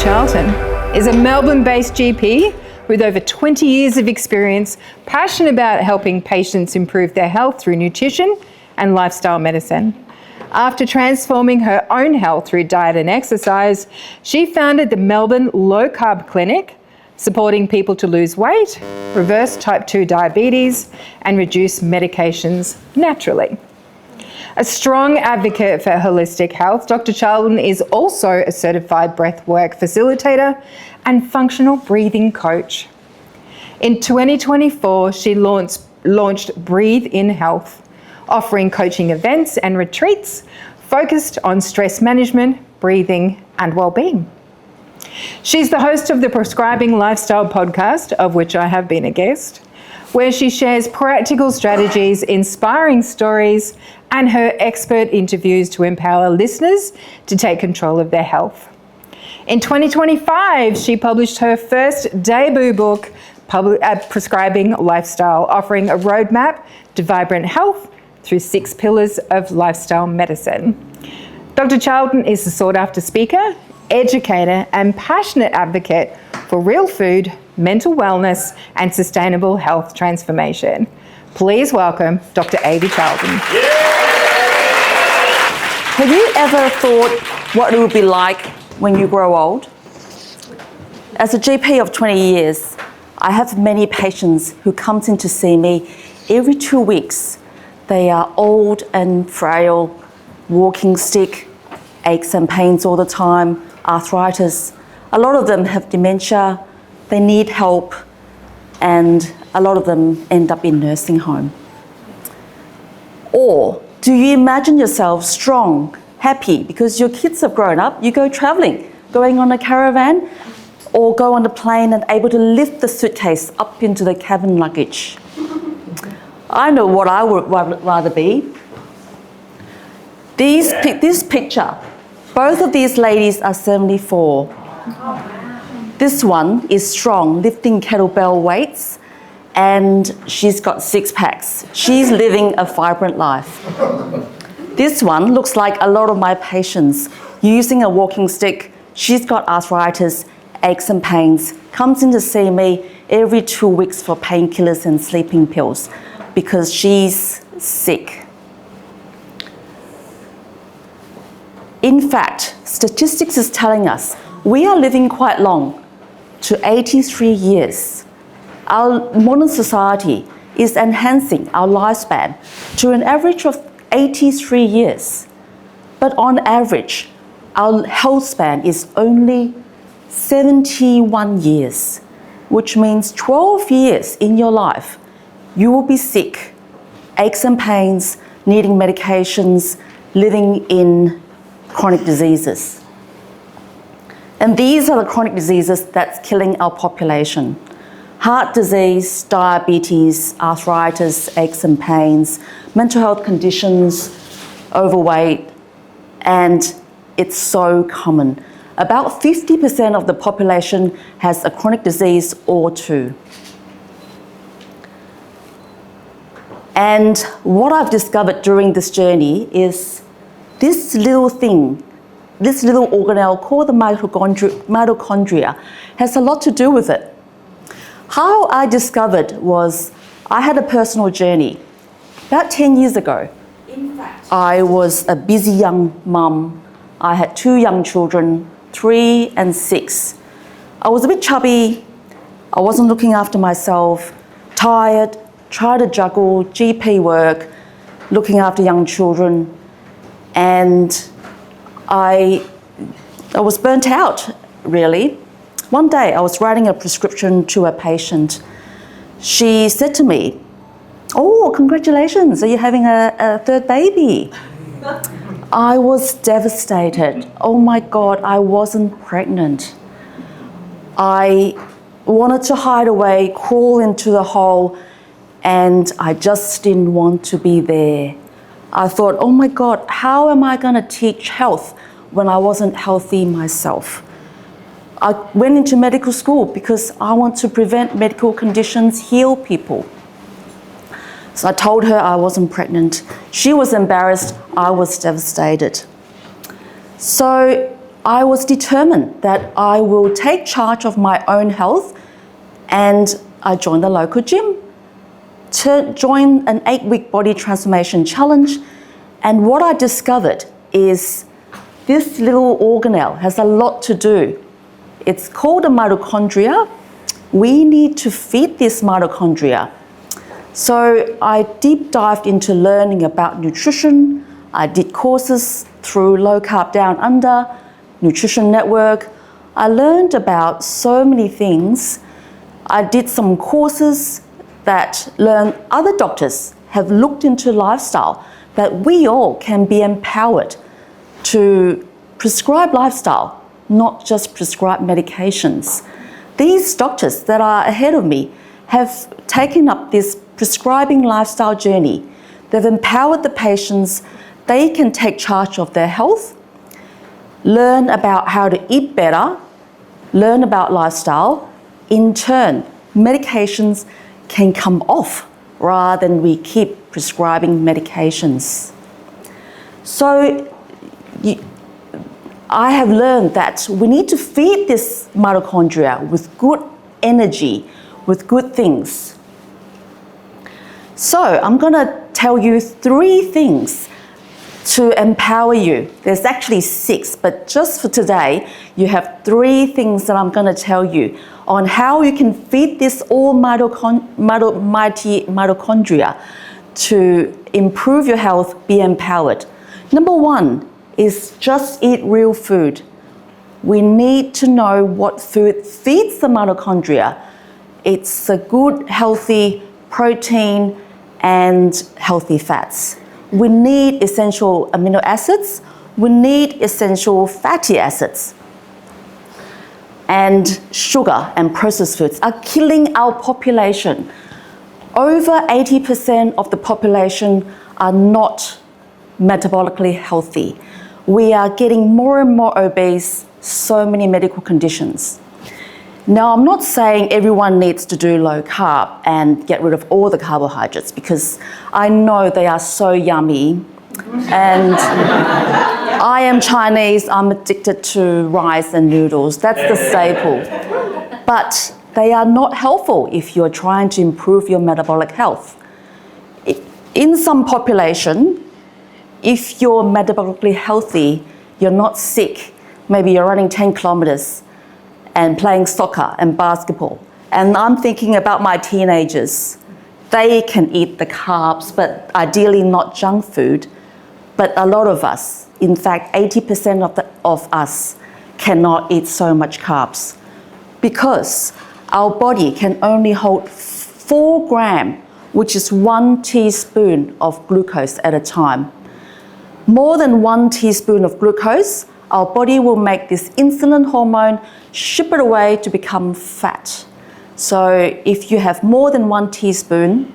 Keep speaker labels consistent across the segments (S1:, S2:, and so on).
S1: Charlton is a Melbourne-based GP with over 20 years of experience, passionate about helping patients improve their health through nutrition and lifestyle medicine. After transforming her own health through diet and exercise, she founded the Melbourne Low Carb Clinic, supporting people to lose weight, reverse type 2 diabetes, and reduce medications naturally. A strong advocate for holistic health, Dr. Charlton is also a certified breathwork facilitator and functional breathing coach. In 2024, she launched Breathe in Health, offering coaching events and retreats focused on stress management, breathing, and well-being. She's the host of the Prescribing Lifestyle podcast, of which I have been a guest, where she shares practical strategies, inspiring stories, and her expert interviews to empower listeners to take control of their health. In 2025, she published her first debut book, Prescribing Lifestyle, offering a roadmap to vibrant health through 6 pillars of lifestyle medicine. Dr. Charlton is a sought-after speaker, educator, and passionate advocate for real food, mental wellness, and sustainable health transformation. Please welcome Dr. Avi Charlton.
S2: Have you ever thought what it would be like when you grow old? As a GP of 20 years, I have many patients who come in to see me every 2 weeks. They are old and frail, walking stick, aches and pains all the time, arthritis. A lot of them have dementia, they need help, and a lot of them end up in nursing home. Or do you imagine yourself strong, happy, because your kids have grown up, you go traveling, going on a caravan, or go on a plane and able to lift the suitcase up into the cabin luggage? I know what I would rather be. This picture, both of these ladies are 74. This one is strong, lifting kettlebell weights, and she's got 6 packs. She's living a vibrant life. This one looks like a lot of my patients using a walking stick. She's got arthritis, aches and pains, comes in to see me every 2 weeks for painkillers and sleeping pills because she's sick. In fact, statistics is telling us we are living quite long, to 83 years. Our modern society is enhancing our lifespan to an average of 83 years. But on average, our health span is only 71 years, which means 12 years in your life, you will be sick, aches and pains, needing medications, living in chronic diseases. And these are the chronic diseases that's killing our population. Heart disease, diabetes, arthritis, aches and pains, mental health conditions, overweight, and it's so common. About 50% of the population has a chronic disease or two. And what I've discovered during this journey is this little thing, this little organelle called the mitochondria has a lot to do with it. How I discovered was I had a personal journey. About 10 years ago, in fact, I was a busy young mum. I had 2 young children, 3 and 6. I was a bit chubby. I wasn't looking after myself, tired, tried to juggle GP work, looking after young children, and I was burnt out, really. One day I was writing a prescription to a patient. She said to me, "Oh, congratulations, are you having a 3rd baby?" I was devastated. Oh my God, I wasn't pregnant. I wanted to hide away, crawl into the hole, and I just didn't want to be there. I thought, oh my God, how am I going to teach health when I wasn't healthy myself? I went into medical school because I want to prevent medical conditions, heal people. So I told her I wasn't pregnant. She was embarrassed. I was devastated. So I was determined that I will take charge of my own health, and I joined the local gym, joined an 8-week body transformation challenge, and what I discovered is this little organelle has a lot to do. It's called a mitochondria. We need to feed this mitochondria. So I deep dived into learning about nutrition. I did courses through Low Carb Down Under, Nutrition Network. I learned about so many things. I did some courses that other doctors have looked into lifestyle, that we all can be empowered to prescribe lifestyle, not just prescribe medications. These doctors that are ahead of me have taken up this prescribing lifestyle journey. They've empowered the patients. They can take charge of their health, learn about how to eat better, learn about lifestyle. In turn, medications can come off rather than we keep prescribing medications. So I have learned that we need to feed this mitochondria with good energy, with good things. So I'm going to tell you 3 things to empower you. There's actually 6, but just for today, you have 3 things that I'm going to tell you on how you can feed this all mighty mitochondria to improve your health, be empowered. Number 1 is just eat real food. We need to know what food feeds the mitochondria. It's a good, healthy protein and healthy fats. We need essential amino acids. We need essential fatty acids. And sugar and processed foods are killing our population. Over 80% of the population are not metabolically healthy. We are getting more and more obese, so many medical conditions. Now, I'm not saying everyone needs to do low carb and get rid of all the carbohydrates, because I know they are so yummy. And I am Chinese, I'm addicted to rice and noodles. That's the staple. But they are not helpful if you're trying to improve your metabolic health. In some population, if you're metabolically healthy, you're not sick, maybe you're running 10 kilometers and playing soccer and basketball. And I'm thinking about my teenagers. They can eat the carbs, but ideally not junk food. But a lot of us, in fact, 80% of us cannot eat so much carbs, because our body can only hold 4 grams, which is 1 teaspoon of glucose at a time. More than 1 teaspoon of glucose, our body will make this insulin hormone, ship it away to become fat. So if you have more than 1 teaspoon,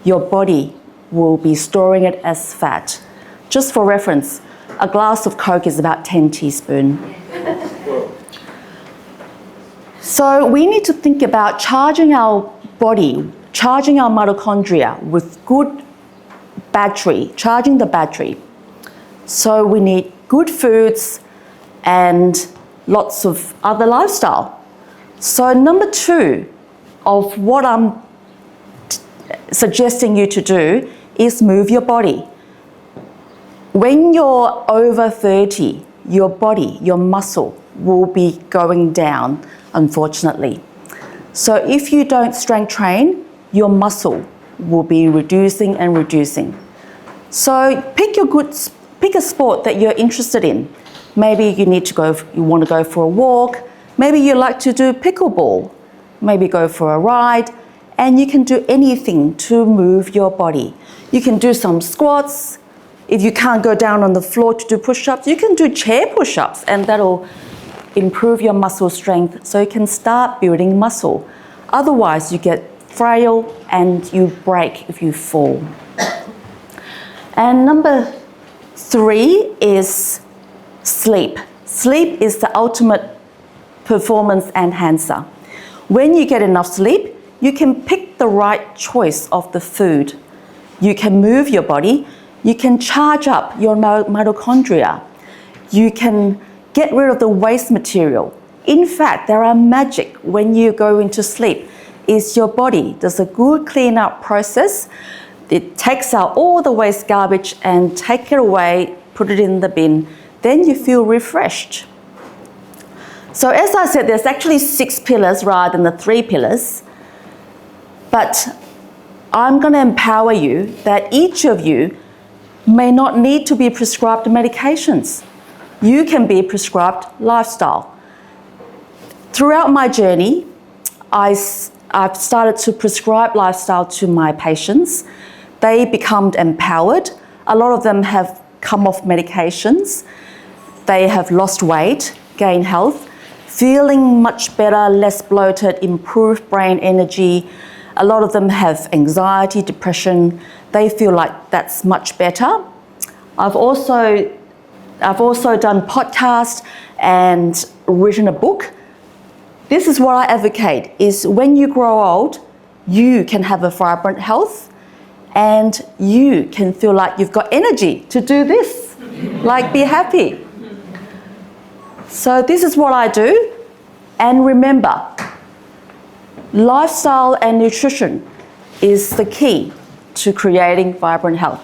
S2: your body will be storing it as fat. Just for reference, a glass of Coke is about 10 teaspoons. So we need to think about charging our body, charging our mitochondria with good battery, charging the battery. So we need good foods and lots of other lifestyle. So number 2 of what I'm suggesting you to do is move your body. When you're over 30, your body, your muscle will be going down, unfortunately. So if you don't strength train, your muscle will be reducing and reducing. So pick a sport that you're interested in. Maybe you want to go for a walk. Maybe you like to do pickleball. Maybe go for a ride. And you can do anything to move your body. You can do some squats. If you can't go down on the floor to do push-ups, you can do chair push-ups, and that'll improve your muscle strength so you can start building muscle. Otherwise, you get frail and you break if you fall. And number 3 is sleep. Sleep is the ultimate performance enhancer. When you get enough sleep, you can pick the right choice of the food. You can move your body. You can charge up your mitochondria. You can get rid of the waste material. In fact, there are magic when you go into sleep. Is your body does a good clean-up process. It takes out all the waste garbage and take it away, put it in the bin. Then you feel refreshed. So as I said, there's actually 6 pillars rather than the 3 pillars. But I'm going to empower you that each of you may not need to be prescribed medications. You can be prescribed lifestyle. Throughout my journey, I've started to prescribe lifestyle to my patients. They become empowered. A lot of them have come off medications. They have lost weight, gained health, feeling much better, less bloated, improved brain energy. A lot of them have anxiety, depression. They feel like that's much better. I've also done podcasts and written a book. This is what I advocate, is when you grow old, you can have a vibrant health and you can feel like you've got energy to do this, like be happy. So this is what I do. And remember, lifestyle and nutrition is the key to creating vibrant health.